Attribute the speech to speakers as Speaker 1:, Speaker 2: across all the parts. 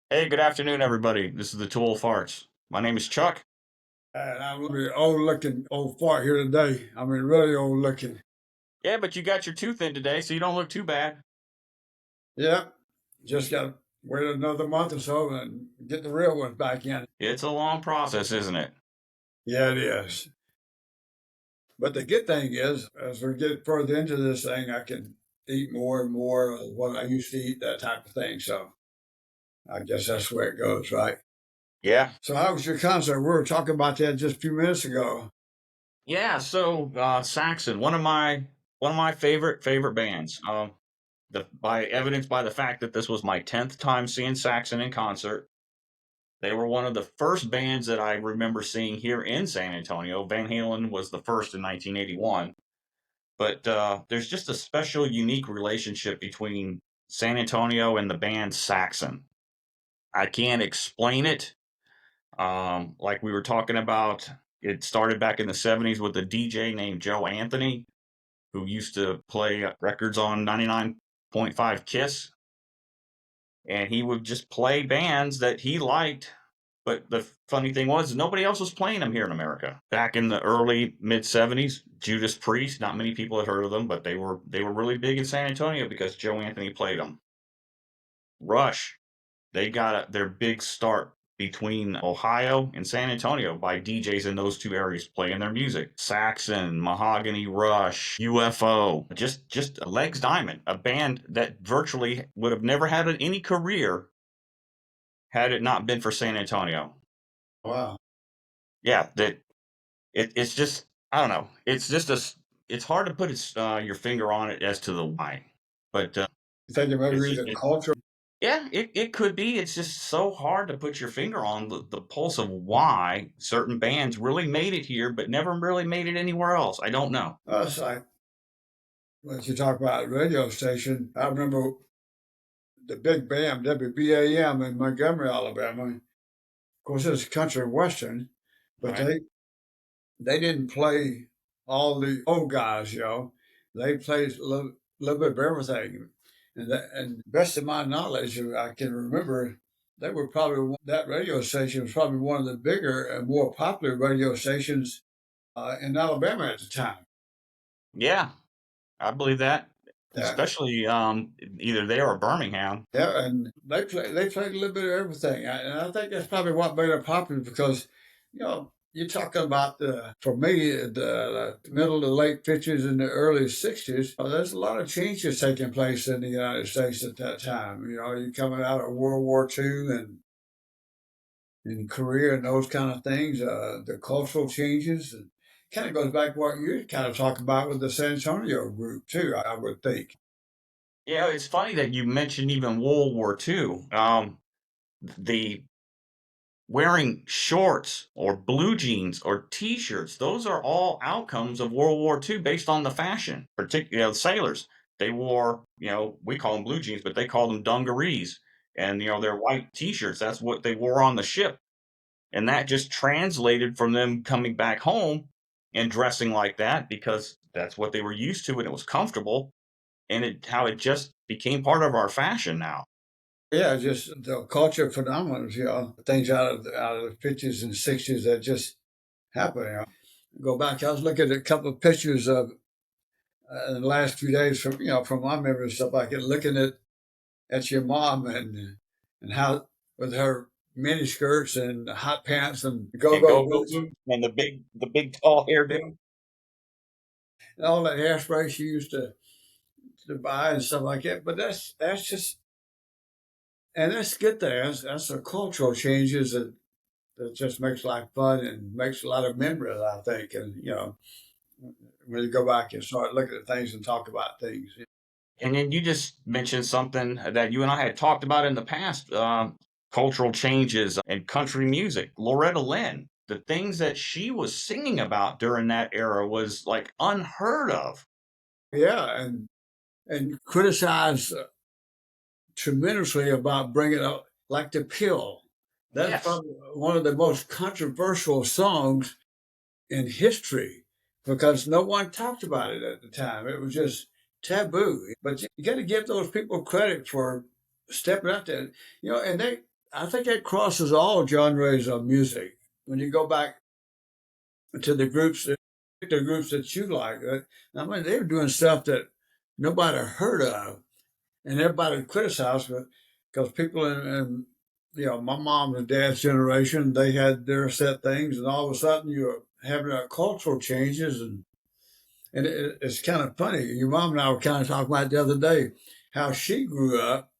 Speaker 1: Hey, good afternoon, everybody. This is the Tool of Farts. My name is Chuck.
Speaker 2: And I'm an old looking old fart here today. I mean, really old looking.
Speaker 1: Yeah, but you got your tooth in today, so you don't look too bad.
Speaker 2: Yep. Just got to wait another month or so and get the real ones back in.
Speaker 1: It's a long process, isn't it?
Speaker 2: Yeah, it is. But the good thing is, as we get further into this thing, I can eat more and more of what I used to eat, that type of thing. So I guess that's where it goes, right?
Speaker 1: Yeah.
Speaker 2: So how was your concert? We were talking about that just a few minutes ago.
Speaker 1: Yeah, so Saxon, one of my favorite bands. The by evidence by the fact that this was my 10th time seeing Saxon in concert. They were one of the first bands that I remember seeing here in San Antonio. Van Halen was the first in 1981. But there's just a special, unique relationship between San Antonio and the band Saxon. I can't explain it. Like we were talking about, it started back in the 70s with a DJ named Joe Anthony, who used to play records on 99.5 Kiss. And he would just play bands that he liked. But the funny thing was, nobody else was playing them here in America. Back in the early mid 70s, Judas Priest, not many people had heard of them, but they were really big in San Antonio because Joe Anthony played them. Rush, they got their big start between Ohio and San Antonio by DJs in those two areas playing their music. Saxon, Mahogany Rush, UFO, just Legs Diamond, a band that virtually would have never had any career had it not been for San Antonio.
Speaker 2: Wow.
Speaker 1: Yeah, that it's just I don't know. It's just it's hard to put your finger on it as to the why, but
Speaker 2: You think it
Speaker 1: it's
Speaker 2: maybe
Speaker 1: just
Speaker 2: the culture?
Speaker 1: yeah, it could be. It's just so hard to put your finger on the pulse of why certain bands really made it here, but never really made it anywhere else. I don't know.
Speaker 2: It's like when you talk about radio station, I remember the big BAM, WBAM in Montgomery, Alabama. Of course, it's country and western, but
Speaker 1: Right?
Speaker 2: they didn't play all the old guys, you know. They played little bit of everything. And best of my knowledge, I can remember they were probably that radio station was probably one of the bigger and more popular radio stations in Alabama at the time.
Speaker 1: Yeah, I believe that.
Speaker 2: Yeah,
Speaker 1: Especially either there or Birmingham.
Speaker 2: yeah, and they played a little bit of everything, and I think that's probably what made it popular because, you're talking about for me the middle to late '50s and the early '60s. There's a lot of changes taking place in the United States at that time. You know, you're coming out of World War II and in Korea and those kind of things. The cultural changes and kind of goes back to what you kind of talk about with the San Antonio group too. I would think.
Speaker 1: Yeah, it's funny that you mentioned even World War II. The wearing shorts or blue jeans or t-shirts, those are all outcomes of World War II based on the fashion. Particularly sailors, they wore, we call them blue jeans, but they call them dungarees. And their white t-shirts, that's what they wore on the ship. And that just translated from them coming back home and dressing like that because that's what they were used to and it was comfortable. And how it just became part of our fashion now.
Speaker 2: Yeah, just the culture phenomenons, things out of the '50s and '60s that just happen. Go back, I was looking at a couple of pictures of in the last few days from my memory and stuff like it, looking at your mom and how with her mini skirts and hot pants and go
Speaker 1: And
Speaker 2: go
Speaker 1: go-go
Speaker 2: boots
Speaker 1: boots and the big tall hairdo.
Speaker 2: and all that hairspray she used to buy and stuff like that. But that's just and that's good there. That's the cultural changes that just makes life fun and makes a lot of memories, I think. And when you go back and start looking at things and talk about things.
Speaker 1: And then you just mentioned something that you and I had talked about in the past, cultural changes and country music. Loretta Lynn, the things that she was singing about during that era was like unheard of.
Speaker 2: Yeah, and criticize tremendously about bringing up like the pill. That's
Speaker 1: Yes.
Speaker 2: probably one of the most controversial songs in history because no one talked about it at the time. It was just taboo. But you got to give those people credit for stepping out there. And I think it crosses all genres of music. When you go back to the groups that you like, I mean, they were doing stuff that nobody heard of, and everybody criticized it because people in my mom and dad's generation, they had their set things, and all of a sudden you're having cultural changes, and it's kind of funny. Your mom and I were kind of talking about the other day how she grew up,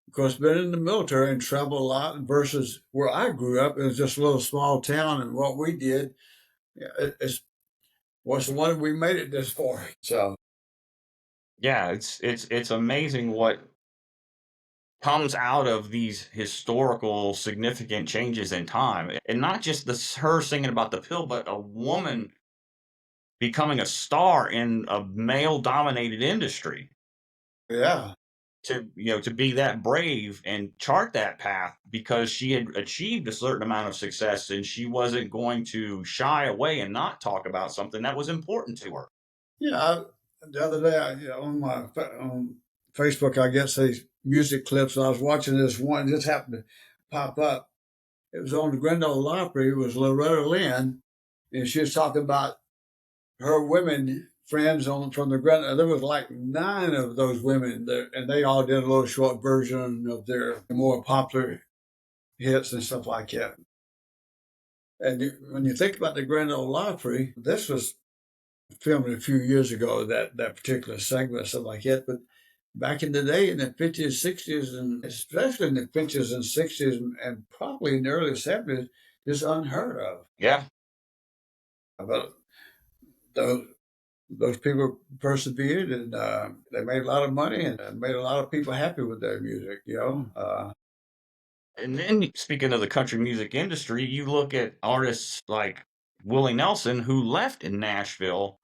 Speaker 2: of course, been in the military and traveled a lot, versus where I grew up. It was just a little small town, and what we did was the one we made it this far. So
Speaker 1: Yeah, it's amazing what comes out of these historical significant changes in time, and not just her singing about the pill, but a woman becoming a star in a male dominated industry.
Speaker 2: yeah,
Speaker 1: To be that brave and chart that path because she had achieved a certain amount of success, and she wasn't going to shy away and not talk about something that was important to her.
Speaker 2: yeah. The other day, on my on Facebook, I guess these music clips, and I was watching this one. Just happened to pop up. It was on the Grand Ole Opry. It was Loretta Lynn, and she was talking about her women friends on from the Grand. There was like 9 of those women there, and they all did a little short version of their more popular hits and stuff like that. And when you think about the Grand Ole Opry, this was filmed a few years ago, that particular segment, stuff like that. But back in the day, in the 50s, 60s, and especially in the 50s and 60s, and probably in the early 70s, is unheard of.
Speaker 1: Yeah.
Speaker 2: But those those people persevered, and they made a lot of money, and made a lot of people happy with their music.
Speaker 1: And then speaking of the country music industry, you look at artists like Willie Nelson, who left in Nashville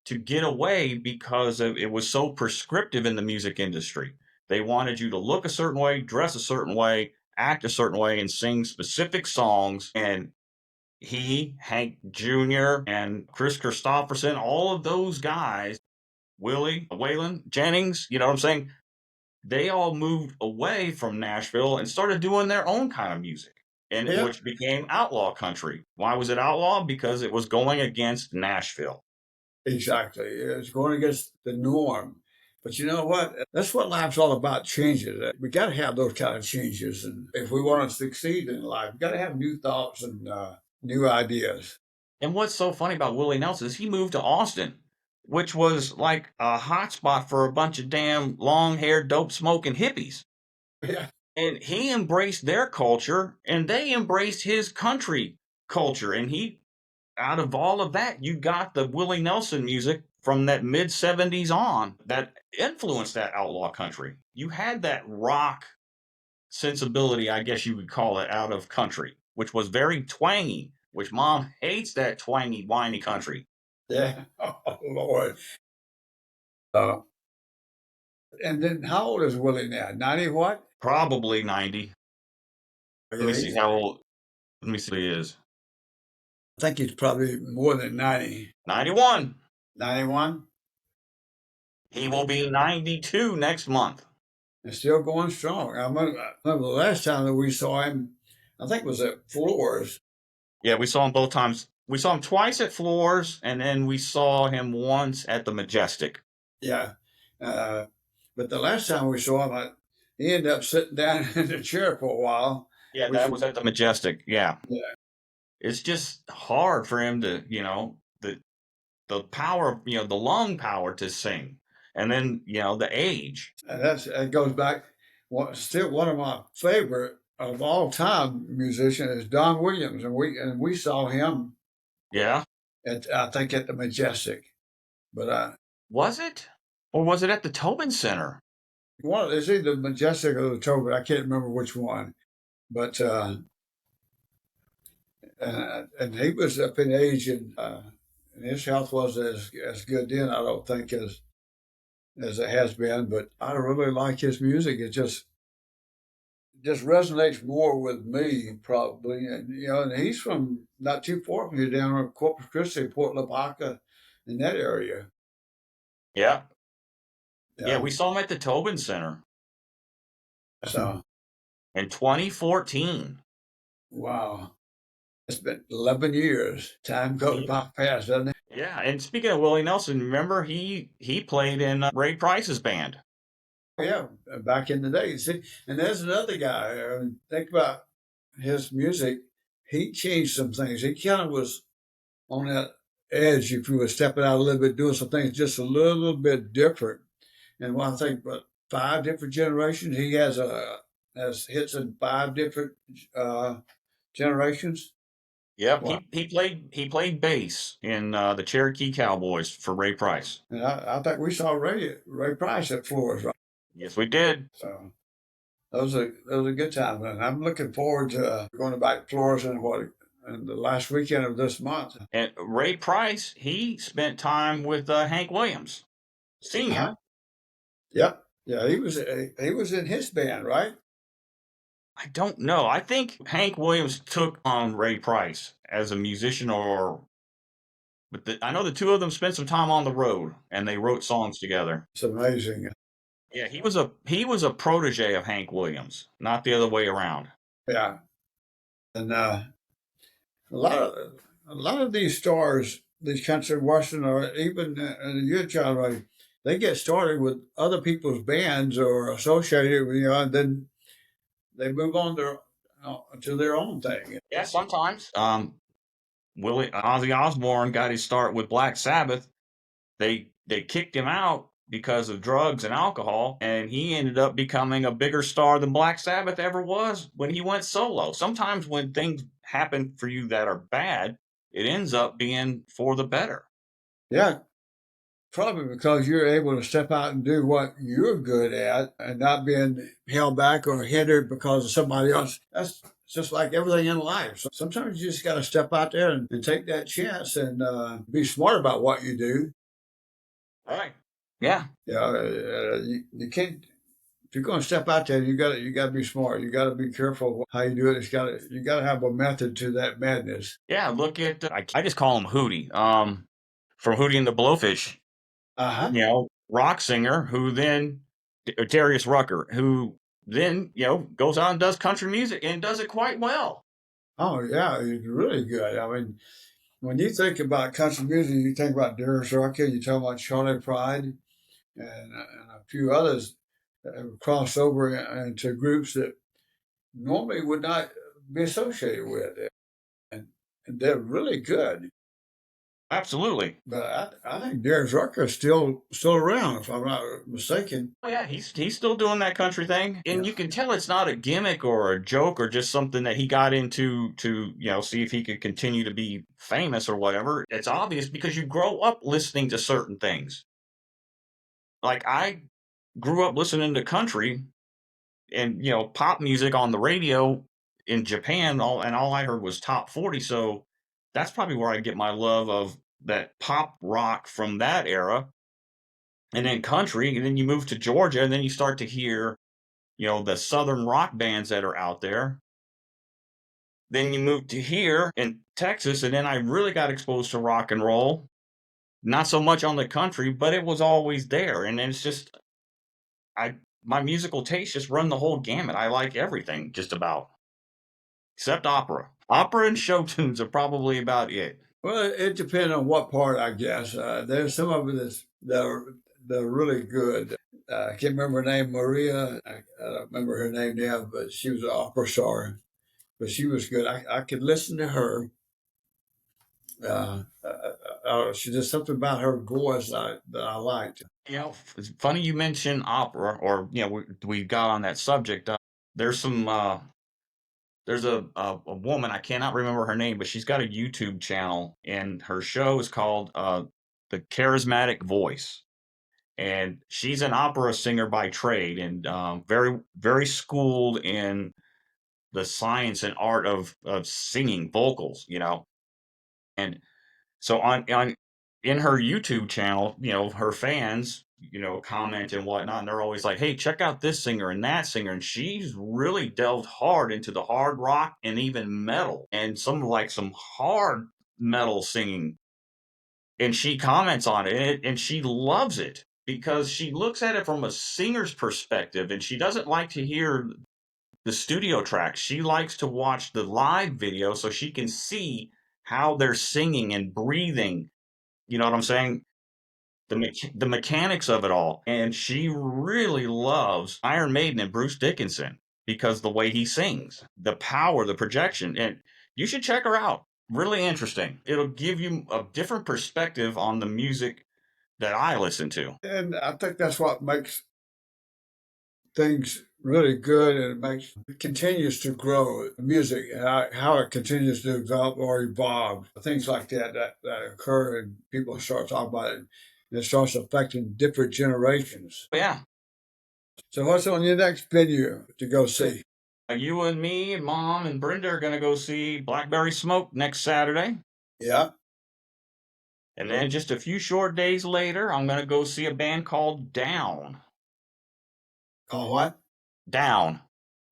Speaker 1: to get away because it was so prescriptive in the music industry. They wanted you to look a certain way, dress a certain way, act a certain way, and sing specific songs. And he, Hank Jr., and Chris Christopherson, all of those guys, Willie, Waylon Jennings, you know what I'm saying? They all moved away from Nashville and started doing their own kind of music, and
Speaker 2: Yeah,
Speaker 1: which became outlaw country. Why was it outlaw? Because it was going against Nashville.
Speaker 2: exactly. It's going against the norm. But you know what? That's what life's all about, changes. We got to have those kind of changes. And if we want to succeed in life, we got to have new thoughts and new ideas.
Speaker 1: And what's so funny about Willie Nelson is he moved to Austin, which was like a hot spot for a bunch of damn long-haired, dope-smoking hippies.
Speaker 2: Yeah.
Speaker 1: And he embraced their culture, and they embraced his country culture. And he, out of all of that, you got the Willie Nelson music from that mid 70s on that influenced that outlaw country. You had that rock sensibility, I guess you would call it, out of country, which was very twangy, which mom hates that twangy, whiny country.
Speaker 2: Yeah. Oh, Lord. Uh, and then how old is Willie now? 90 what?
Speaker 1: Probably 90. Let
Speaker 2: Yeah,
Speaker 1: me see how old. Let me see what he is.
Speaker 2: I think he's probably more than 90.
Speaker 1: 91.
Speaker 2: 91?
Speaker 1: He will be 92 next month.
Speaker 2: And still going strong. I remember the last time that we saw him, I think it was at Floors.
Speaker 1: Yeah, we saw him both times. We saw him twice at Floors, and then we saw him once at the Majestic.
Speaker 2: Yeah. But the last time we saw him, he ended up sitting down in the chair for a while.
Speaker 1: Yeah,
Speaker 2: Which
Speaker 1: that was at the Majestic. Yeah.
Speaker 2: yeah,
Speaker 1: It's just hard for him to, the power, the lung power to sing. And then, the age.
Speaker 2: and that goes back. Still, one of my favorite of all time musicians is Don Williams, and we saw him
Speaker 1: Yeah.
Speaker 2: at, I think, at the Majestic. But
Speaker 1: Was it? Or was it at the Tobin Center?
Speaker 2: it's either the Majestic or the Tobin. I can't remember which one. But and he was up in age, and his health wasn't as good then, I don't think, as it has been. But I really like his music. It just resonates more with me, probably. And and he's from not too far from here, down in Corpus Christi, Port Lavaca, in that area.
Speaker 1: Yeah. Yeah,
Speaker 2: Yeah.
Speaker 1: we saw him at the Tobin Center.
Speaker 2: So
Speaker 1: in 2014.
Speaker 2: Wow. It's been 11 years. Time goes by fast, doesn't it?
Speaker 1: Yeah, and speaking of Willie Nelson, remember he played in Ray Price's band.
Speaker 2: Yeah, back in the day. See, and there's another guy. Think about his music. He changed some things. He kind of was on that edge, if you were stepping out a little bit, doing some things just a little bit different. And when I think about 5 different generations, he has hits in 5 different uh, generations.
Speaker 1: Yep,
Speaker 2: Wow.
Speaker 1: he played bass in the Cherokee Cowboys for Ray Price.
Speaker 2: And I think we saw Ray Price at Flores, right?
Speaker 1: Yes, we did.
Speaker 2: So those are good times, and I'm looking forward to going back to Flores in the last weekend of this month.
Speaker 1: And Ray Price, he spent time with Hank Williams,
Speaker 2: Uh-huh.
Speaker 1: Senior.
Speaker 2: Yep. Yeah, he was in his band, right?
Speaker 1: I don't know. I think Hank Williams took on Ray Price as a musician, I know the two of them spent some time on the road and they wrote songs together.
Speaker 2: It's amazing.
Speaker 1: Yeah, he was a protege of Hank Williams, not the other way around.
Speaker 2: Yeah, and a lot of a lot of these stars, these country western or even in your genre, they get started with other people's bands or associated with and then they move on to their own thing.
Speaker 1: Yeah, sometimes. Willie Ozzy Osbourne got his start with Black Sabbath. They kicked him out because of drugs and alcohol, and he ended up becoming a bigger star than Black Sabbath ever was when he went solo. Sometimes when things happen for you that are bad, it ends up being for the better.
Speaker 2: Yeah, probably because you're able to step out and do what you're good at and not being held back or hindered because of somebody else. That's just like everything in life. So sometimes you just got to step out there and take that chance and be smart about what you do.
Speaker 1: Right. Yeah.
Speaker 2: Yeah, you can't. If you're going to step out there, you got to be smart. You got to be careful how you do it. You got to have a method to that madness.
Speaker 1: Yeah. Look at I just call him Hootie. From Hootie and the Blowfish.
Speaker 2: Uh huh.
Speaker 1: Rock singer who then Darius Rucker, who then goes on and does country music and does it quite well.
Speaker 2: Oh yeah, he's really good. I mean, when you think about country music, you think about Darius Rucker, you talk about Charlie Pride, and a few others that have crossed over into groups that normally would not be associated with it. And they're really good.
Speaker 1: Absolutely.
Speaker 2: But I think Darius Rucker is still around, if I'm not mistaken.
Speaker 1: Oh yeah, he's still doing that country thing, and
Speaker 2: Yeah.
Speaker 1: you can tell it's not a gimmick or a joke or just something that he got into to see if he could continue to be famous or whatever. It's obvious because you grow up listening to certain things. Like I grew up listening to country and pop music on the radio in Japan. All I heard was top 40, so that's probably where I get my love of that pop rock from that era. And then country, and then you move to Georgia, and then you start to hear, the southern rock bands that are out there. Then you move to here in Texas, and then I really got exposed to rock and roll. Not so much on the country, but it was always there. And it's just my musical taste just run the whole gamut. I like everything just about, except opera. Opera and show tunes are probably about it.
Speaker 2: Well, it depends on what part, I guess. There's some of it that are really good. I can't remember her name, Maria. I don't remember her name now, but she was an opera star. But she was good. I could listen to her. She did something about her voice that I liked.
Speaker 1: It's funny you mention opera, or we got on that subject. There's some there's a woman, I cannot remember her name, but she's got a YouTube channel, and her show is called The Charismatic Voice, and she's an opera singer by trade, and very very schooled in the science and art of singing vocals, and so on in her YouTube channel, her fans, comment and whatnot, and they're always like, "Hey, check out this singer and that singer," and she's really delved hard into the hard rock and even metal, and some hard metal singing, and she comments on it, and she loves it because she looks at it from a singer's perspective, and she doesn't like to hear the studio tracks. She likes to watch the live video so she can see how they're singing and breathing. You know what I'm saying? The mechanics of it all. And she really loves Iron Maiden and Bruce Dickinson because the way he sings, the power, the projection. And you should check her out. Really interesting. It'll give you a different perspective on the music that I listen to.
Speaker 2: And I think that's what makes things really good, and it continues to grow. Music, how it continues to develop or evolve, things like that occur, and people start talking about it, and it starts affecting different generations.
Speaker 1: But yeah,
Speaker 2: So, what's on your next venue to go see?
Speaker 1: you and me and Mom and Brenda are going to go see Blackberry Smoke next Saturday.
Speaker 2: Yeah.
Speaker 1: And then just a few short days later, I'm going to go see a band called Down.
Speaker 2: Oh, what?
Speaker 1: Down.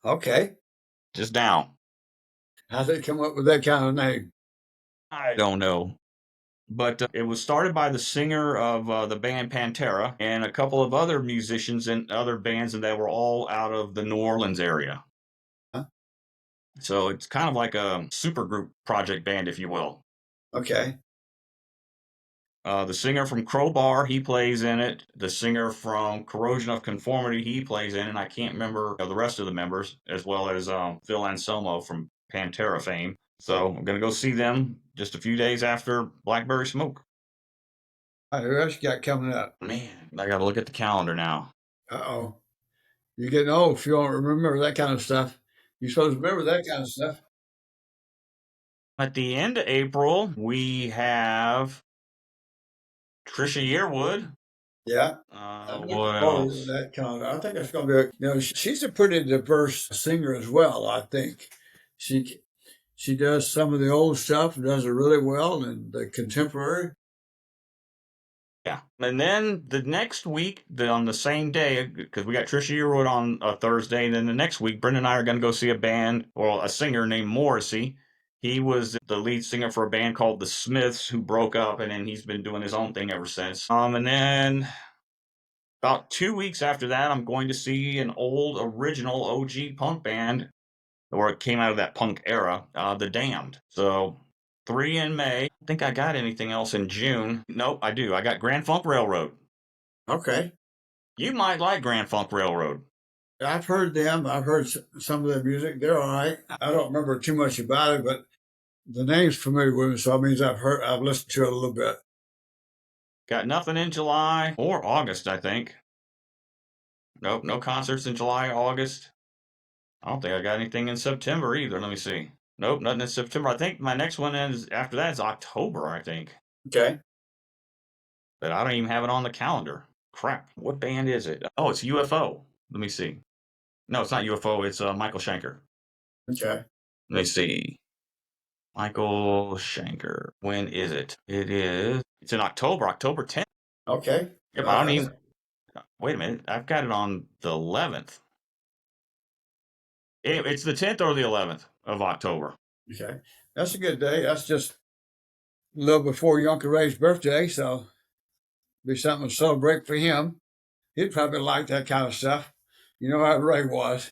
Speaker 2: Okay.
Speaker 1: Just Down.
Speaker 2: How'd they come up with that kind of name?
Speaker 1: I don't know. But it was started by the singer of the band Pantera and a couple of other musicians and other bands, and they were all out of the New Orleans area.
Speaker 2: Huh?
Speaker 1: So it's kind of like a supergroup project band, if you will.
Speaker 2: Okay.
Speaker 1: The singer from Crowbar, he plays in it. The singer from Corrosion of Conformity, he plays in it. And I can't remember the rest of the members, as well as Phil Anselmo from Pantera fame. So I'm going to go see them just a few days after Blackberry Smoke.
Speaker 2: All right, who else you got coming up?
Speaker 1: Man, I got to look at the calendar now.
Speaker 2: Uh-oh. You're getting old if you don't remember that kind of stuff. You're supposed to remember that kind of stuff.
Speaker 1: At the end of April, we have Trisha Yearwood.
Speaker 2: Yeah.
Speaker 1: What else?
Speaker 2: That kind of, I think it's going to be, she's a pretty diverse singer as well. I think she does some of the old stuff, does it really well, and the contemporary.
Speaker 1: Yeah. And then the next week, on the same day, because we got Trisha Yearwood on a Thursday, and then the next week, Brenda and I are going to go see a band or a singer named Morrissey. He was the lead singer for a band called The Smiths, who broke up, and then he's been doing his own thing ever since. And then about 2 weeks after that, I'm going to see an old original OG punk band, or it came out of that punk era, The Damned. So 3 in May. I think I got anything else in June. Nope, I do. I got Grand Funk Railroad.
Speaker 2: Okay.
Speaker 1: You might like Grand Funk Railroad.
Speaker 2: I've heard them. I've heard some of their music. They're all right. I don't remember too much about it, but the name's familiar with me, so that means I've listened to it a little bit.
Speaker 1: Got nothing in July or August, I think. Nope, no concerts in July or August. I don't think I got anything in September either. Let me see. Nope, nothing in September. I think my next one is after that is October, I think.
Speaker 2: Okay.
Speaker 1: But I don't even have it on the calendar. Crap. What band is it? Oh, it's UFO. Let me see. No, it's not UFO. It's Michael Schenker.
Speaker 2: Okay.
Speaker 1: Let me see. Michael Schenker. When is it? It's in October, October 10th.
Speaker 2: Okay.
Speaker 1: Yep, I don't even. Wait a minute. I've got it on the 11th. It's the 10th or the 11th of October.
Speaker 2: Okay. That's a good day. That's just a little before your Uncle Ray's birthday, so be something to celebrate for him. He'd probably like that kind of stuff. You know how Ray was.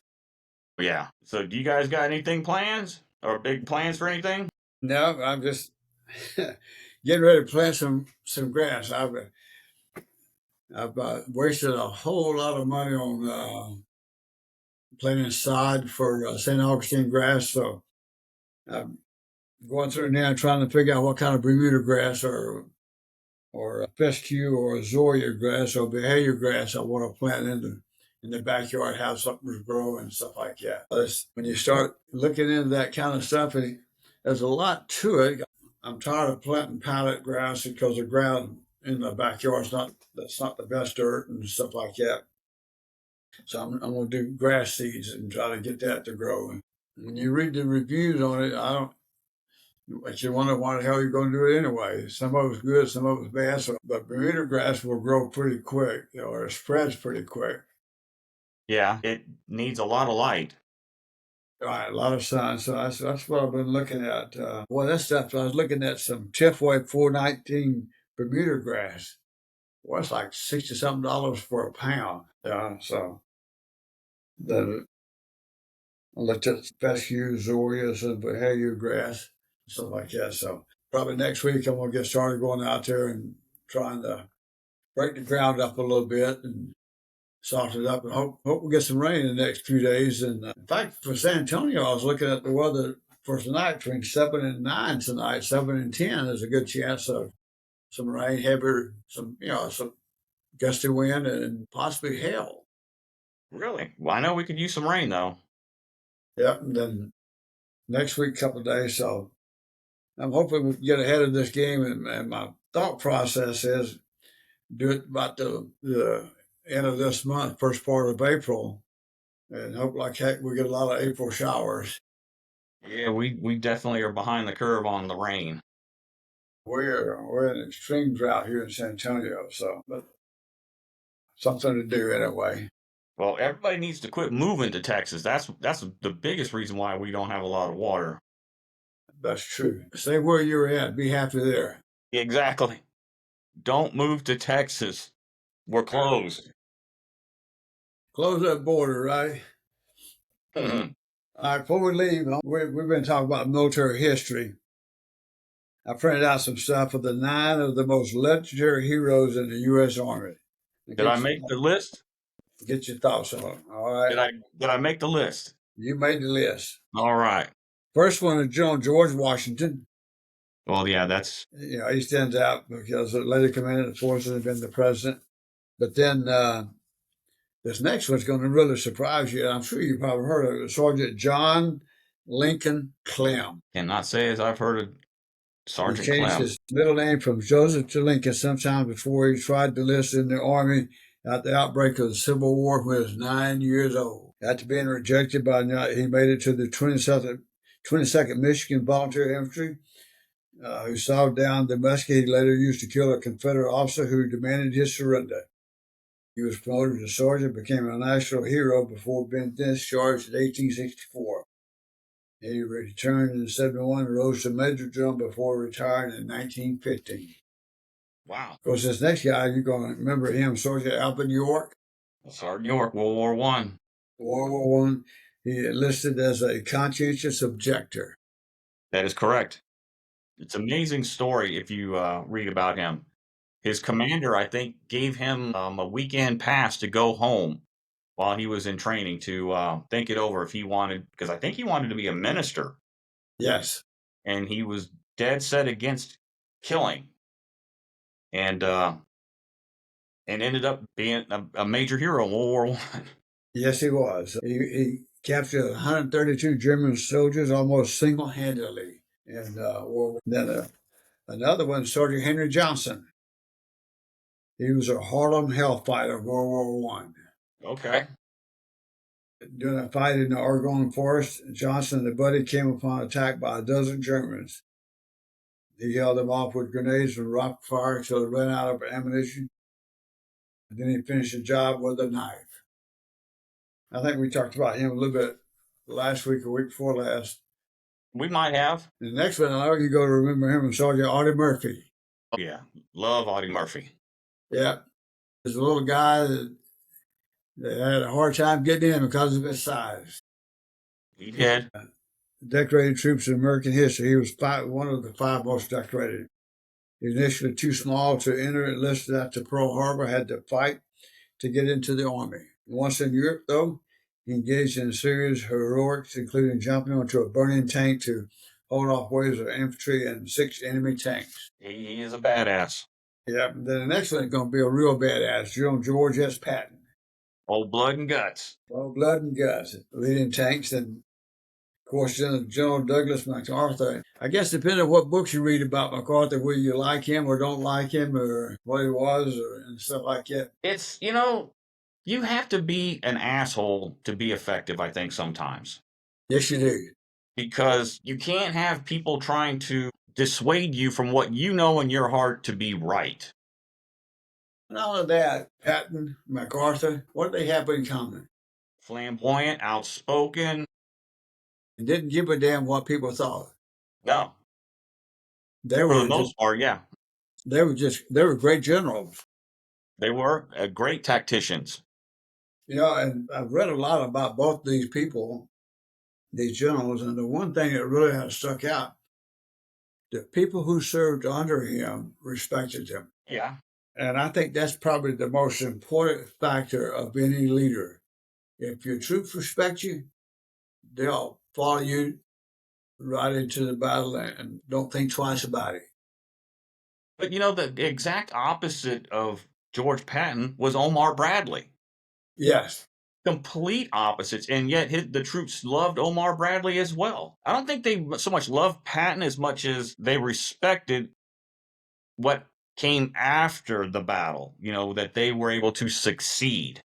Speaker 1: Yeah. So do you guys got anything plans or big plans for anything?
Speaker 2: No, I'm just getting ready to plant some grass. I've wasted a whole lot of money on planting sod for St. Augustine grass, so I'm going through now trying to figure out what kind of Bermuda grass or fescue or Zoria grass or Behavior grass I want to plant in the backyard, have something to grow and stuff like that. But when you start looking into that kind of stuff, there's a lot to it. I'm tired of planting pallet grass because the ground in the backyard that's not the best dirt and stuff like that. So I'm going to do grass seeds and try to get that to grow. And when you read the reviews on it, but you wonder why the hell you're going to do it anyway. Some of it's good, some of it's bad. But Bermuda grass will grow pretty quick, or it spreads pretty quick.
Speaker 1: Yeah, it needs a lot of light.
Speaker 2: Right, a lot of sun. So that's what I've been looking at. That stuff. I was looking at some Tifway 419 Bermuda grass. Well, it's like $60 something for a pound. So the looked at fescue, zorias, and Bahia grass, stuff like that. So probably next week I'm gonna get started going out there and trying to break the ground up a little bit and soften it up, and hope we get some rain in the next few days. And in fact, for San Antonio, I was looking at the weather for tonight between 7 and 9 tonight. 7 and 10 is a good chance of some rain, heavier, some gusty wind, and possibly hail.
Speaker 1: Really? Well, I know we could use some rain though.
Speaker 2: Yep. And then next week, couple of days. So I'm hoping we can get ahead of this game. And my thought process is do it about the end of this month, first part of April, and hope like heck we get a lot of April showers.
Speaker 1: Yeah, we definitely are behind the curve on the rain.
Speaker 2: We're in extreme drought here in San Antonio, so but something to do anyway.
Speaker 1: Well, everybody needs to quit moving to Texas. That's the biggest reason why we don't have a lot of water.
Speaker 2: That's true. Stay where you're at. Be happy there.
Speaker 1: Exactly. Don't move to Texas. We're closed.
Speaker 2: Close that border, right?
Speaker 1: Mhm.
Speaker 2: All right, before we leave, we've been talking about military history. I printed out some stuff of the 9 of the most legendary heroes in the U.S. Army.
Speaker 1: Did I make the list?
Speaker 2: Get your thoughts on it. All right.
Speaker 1: Did I make the list?
Speaker 2: You made the list.
Speaker 1: All right.
Speaker 2: First one is General George Washington.
Speaker 1: Well, yeah, that's
Speaker 2: He stands out because the later commanded the forces and been the president. But then this next one's going to really surprise you. I'm sure you probably heard of it. Sergeant John Lincoln Clem.
Speaker 1: cannot say as I've heard of
Speaker 2: He
Speaker 1: Sergeant
Speaker 2: changed
Speaker 1: Clem.
Speaker 2: his middle name from Joseph to Lincoln sometime before he tried to enlist in the Army at the outbreak of the Civil War when he was 9 years old. After being rejected he made it to the 22nd Michigan Volunteer Infantry, who sawed down the musket he later used to kill a Confederate officer who demanded his surrender. He was promoted to sergeant, became a national hero before being discharged in 1864. He returned in 71 and rose to major general before retiring in 1915.
Speaker 1: Wow.
Speaker 2: Of course, this next guy, you're going to remember him, Sergeant Alvin York.
Speaker 1: Sergeant York, World War One.
Speaker 2: World War One. He enlisted as a conscientious objector.
Speaker 1: That is correct. It's an amazing story if you read about him. His commander, I think, gave him a weekend pass to go home while he was in training to think it over if he wanted, because I think he wanted to be a minister,
Speaker 2: Yes.
Speaker 1: and he was dead set against killing, and ended up being a major hero in World War One.
Speaker 2: Yes, he was. He captured 132 German soldiers almost single-handedly in World War. Then another one, Sergeant Henry Johnson. He was a Harlem hellfighter of World War One.
Speaker 1: Okay.
Speaker 2: During a fight in the Argonne Forest, Johnson and a buddy came upon attack by a dozen Germans. He held them off with grenades and rock fire until they ran out of ammunition. And then he finished the job with a knife. I think we talked about him a little bit last week or week before last.
Speaker 1: We might have.
Speaker 2: The next one, I know you go to remember him, is Sergeant Audie Murphy.
Speaker 1: Oh, yeah. Love Audie Murphy.
Speaker 2: Yeah. He's a little guy that had a hard time getting in because of his size.
Speaker 1: He did.
Speaker 2: Decorated troops in American history. He was one of the 5 most decorated. He was initially too small to enter, enlisted after Pearl Harbor, had to fight to get into the Army. Once in Europe, though, he engaged in a series of heroics, including jumping onto a burning tank to hold off waves of infantry and 6 enemy tanks.
Speaker 1: He is a badass.
Speaker 2: Yeah, then the next one is going to be a real badass, General George S. Patton.
Speaker 1: Old blood and guts.
Speaker 2: Old blood and guts, leading tanks, and of course, General Douglas MacArthur. I guess depending on what books you read about MacArthur, whether you like him or don't like him or what he was and stuff like that.
Speaker 1: It's, you have to be an asshole to be effective, I think, sometimes.
Speaker 2: Yes, you do.
Speaker 1: Because you can't have people trying to dissuade you from what you know in your heart to be right.
Speaker 2: Not only that, Patton, MacArthur, what did they have in common?
Speaker 1: Flamboyant, outspoken.
Speaker 2: And didn't give a damn what people thought.
Speaker 1: No.
Speaker 2: They
Speaker 1: For
Speaker 2: were
Speaker 1: the most part, yeah.
Speaker 2: They were great generals.
Speaker 1: They were great tacticians.
Speaker 2: And I've read a lot about both these people. these generals. And the one thing that really has stuck out, the people who served under him respected him.
Speaker 1: Yeah.
Speaker 2: And I think that's probably the most important factor of any leader. If your troops respect you, they'll follow you right into the battle and don't think twice about it.
Speaker 1: But the exact opposite of George Patton was Omar Bradley.
Speaker 2: Yes.
Speaker 1: Complete opposites, and yet the troops loved Omar Bradley as well. I don't think they so much loved Patton as much as they respected what came after the battle, that they were able to succeed.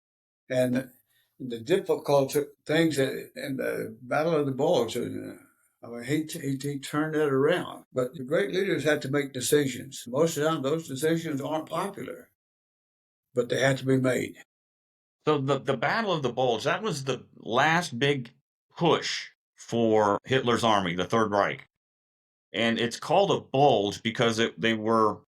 Speaker 2: And the difficult things in the Battle of the Bulge, I mean, he turned that around. But the great leaders had to make decisions. Most of the time, those decisions aren't popular, but they had to be made.
Speaker 1: So the Battle of the Bulge, that was the last big push for Hitler's army, the Third Reich. And it's called a bulge because they were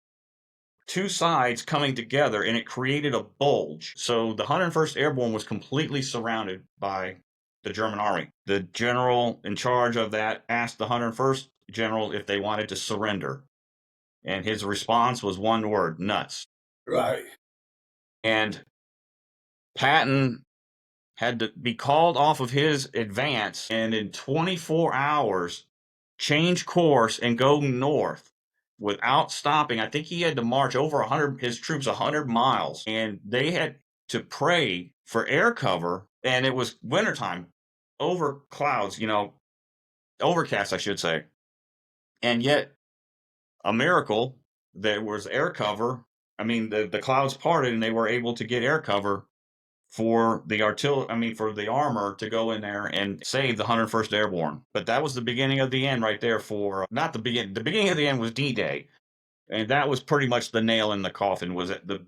Speaker 1: two sides coming together and it created a bulge. So the 101st Airborne was completely surrounded by the German army. The general in charge of that asked the 101st general if they wanted to surrender. And his response was one word: nuts.
Speaker 2: Right.
Speaker 1: And Patton had to be called off of his advance and in 24 hours change course and go north without stopping. I think he had to march over his troops 100 miles, and they had to pray for air cover, and it was wintertime, over clouds, overcast, I should say. And yet, a miracle, there was air cover. I mean, the clouds parted, and they were able to get air cover for the for the armor to go in there and save the 101st Airborne. But that was the beginning of the end right there not the beginning. The beginning of the end was D-Day. And that was pretty much the nail in the coffin, was at the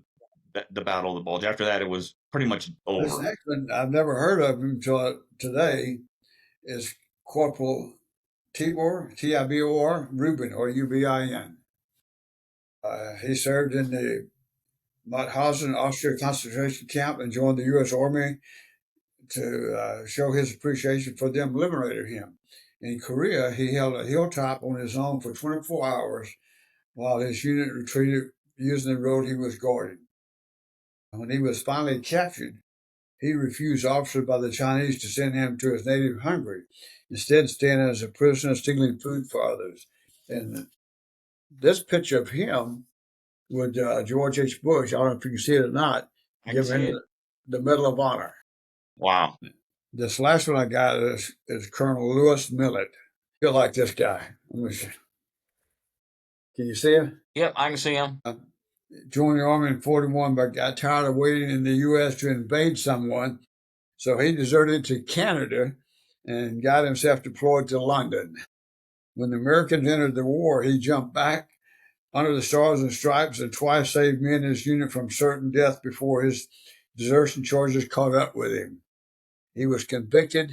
Speaker 1: Battle of the Bulge. After that, it was pretty much over.
Speaker 2: This next one I've never heard of him until today is Corporal Tibor, Tibor Rubin, or Ubin. He served in the Mauthausen Austria concentration camp and joined the U.S. Army to show his appreciation for them liberating him. In Korea, he held a hilltop on his own for 24 hours while his unit retreated using the road he was guarding. When he was finally captured, he refused offers by the Chinese to send him to his native Hungary, instead staying as a prisoner stealing food for others. And this picture of him with George H. Bush, I don't know if you can see it or not, give him the Medal of Honor.
Speaker 1: Wow.
Speaker 2: This last one I got is Colonel Lewis Millet. I feel like this guy. Can you see him?
Speaker 1: Yep, I can see him.
Speaker 2: Joined the Army in 1941, but got tired of waiting in the U.S. to invade someone. So he deserted to Canada and got himself deployed to London. When the Americans entered the war, he jumped back under the Stars and Stripes and twice saved men in his unit from certain death before his desertion charges caught up with him. He was convicted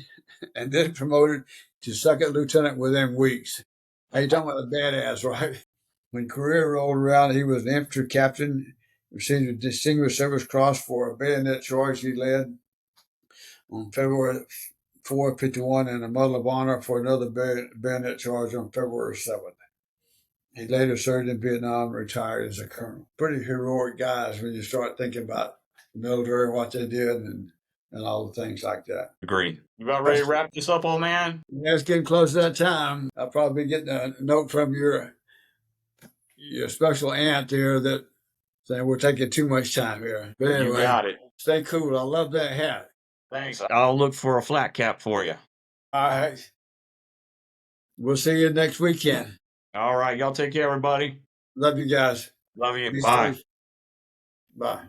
Speaker 2: and then promoted to second lieutenant within weeks. Hey, you're talking about a badass, right? When career rolled around, he was an infantry captain, received a Distinguished Service Cross for a bayonet charge he led on February 4, 1951, and a Medal of Honor for another bayonet charge on February 7th. He later served in Vietnam and retired as a colonel. Pretty heroic guys when you start thinking about the military, what they did, and all the things like that.
Speaker 1: Agreed. You about ready to wrap this up, old man?
Speaker 2: Yeah, it's getting close to that time. I'll probably be getting a note from your special aunt there that saying we're taking too much time here. But anyway,
Speaker 1: You got it.
Speaker 2: Stay cool. I love that hat.
Speaker 1: Thanks. I'll look for a flat cap for you.
Speaker 2: All right. We'll see you next weekend.
Speaker 1: All right. Y'all take care, everybody.
Speaker 2: Love you guys.
Speaker 1: Love you.
Speaker 2: Be
Speaker 1: Bye.
Speaker 2: safe. Bye.